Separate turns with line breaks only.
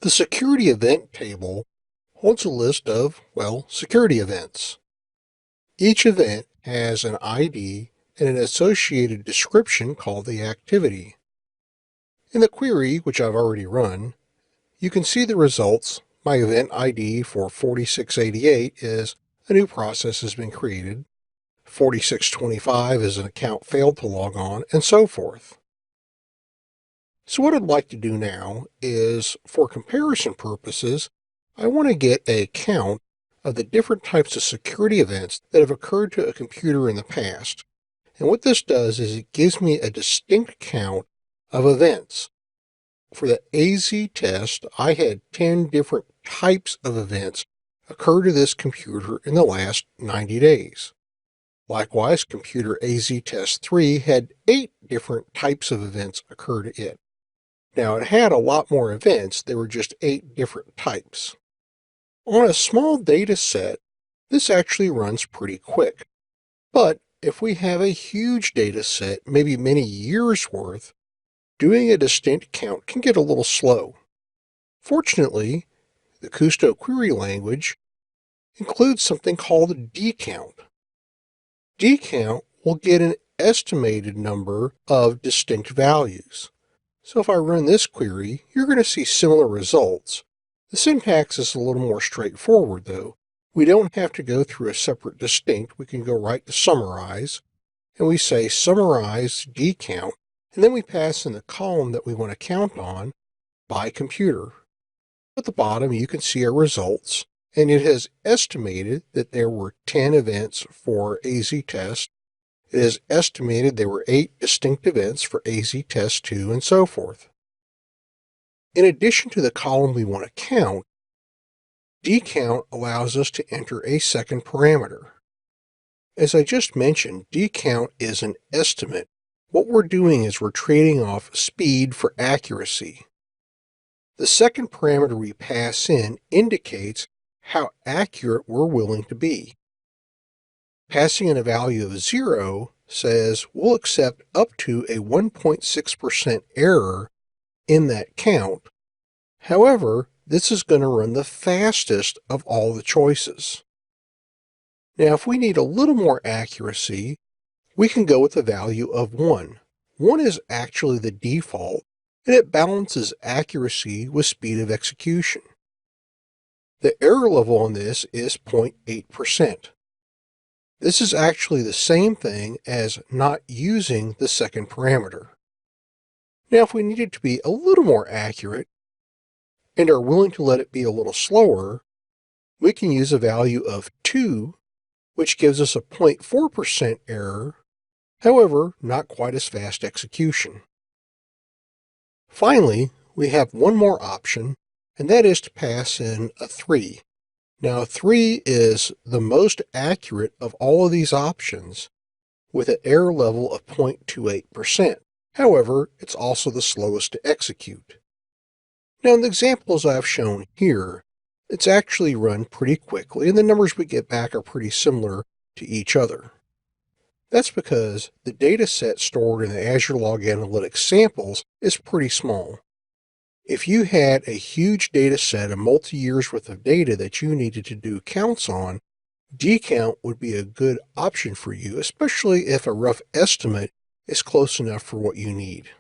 The security event table holds a list of, security events. Each event has an ID and an associated description called the activity. In the query, which I've already run, you can see the results. My event ID for 4688 is a new process has been created. 4625 is an account failed to log on, and so forth. So what I'd like to do now is, for comparison purposes, I want to get a count of the different types of security events that have occurred to a computer in the past. And what this does is it gives me a distinct count of events. For the AZ test, I had 10 different types of events occur to this computer in the last 90 days. Likewise, computer AZ test 3 had 8 different types of events occur to it. Now, it had a lot more events. There were just 8 different types. On a small data set, this actually runs pretty quick. But if we have a huge data set, maybe many years worth, doing a distinct count can get a little slow. Fortunately, the Kusto query language includes something called a dcount. Dcount will get an estimated number of distinct values. So if I run this query, you're going to see similar results. The syntax is a little more straightforward, though. We don't have to go through a separate distinct. We can go right to summarize, and we say summarize dcount, and then we pass in the column that we want to count on by computer. At the bottom, you can see our results, and it has estimated that there were 10 events for AZ test. It is estimated there were 8 distinct events for AZ test 2 and so forth. In addition to the column we want to count, dcount allows us to enter a second parameter. As I just mentioned, dcount is an estimate. What we're doing is we're trading off speed for accuracy. The second parameter we pass in indicates how accurate we're willing to be. Passing in a value of 0 says we'll accept up to a 1.6% error in that count. However, this is going to run the fastest of all the choices. Now, if we need a little more accuracy, we can go with a value of 1. 1 is actually the default, and it balances accuracy with speed of execution. The error level on this is 0.8%. This is actually the same thing as not using the second parameter. Now, if we need it to be a little more accurate and are willing to let it be a little slower, we can use a value of 2, which gives us a 0.4% error, however, not quite as fast execution. Finally, we have one more option, and that is to pass in a 3. Now, 3 is the most accurate of all of these options with an error level of 0.28%. However, it's also the slowest to execute. Now, in the examples I've shown here, it's actually run pretty quickly, and the numbers we get back are pretty similar to each other. That's because the data set stored in the Azure Log Analytics samples is pretty small. If you had a huge data set of multi-years worth of data that you needed to do counts on, dcount would be a good option for you, especially if a rough estimate is close enough for what you need.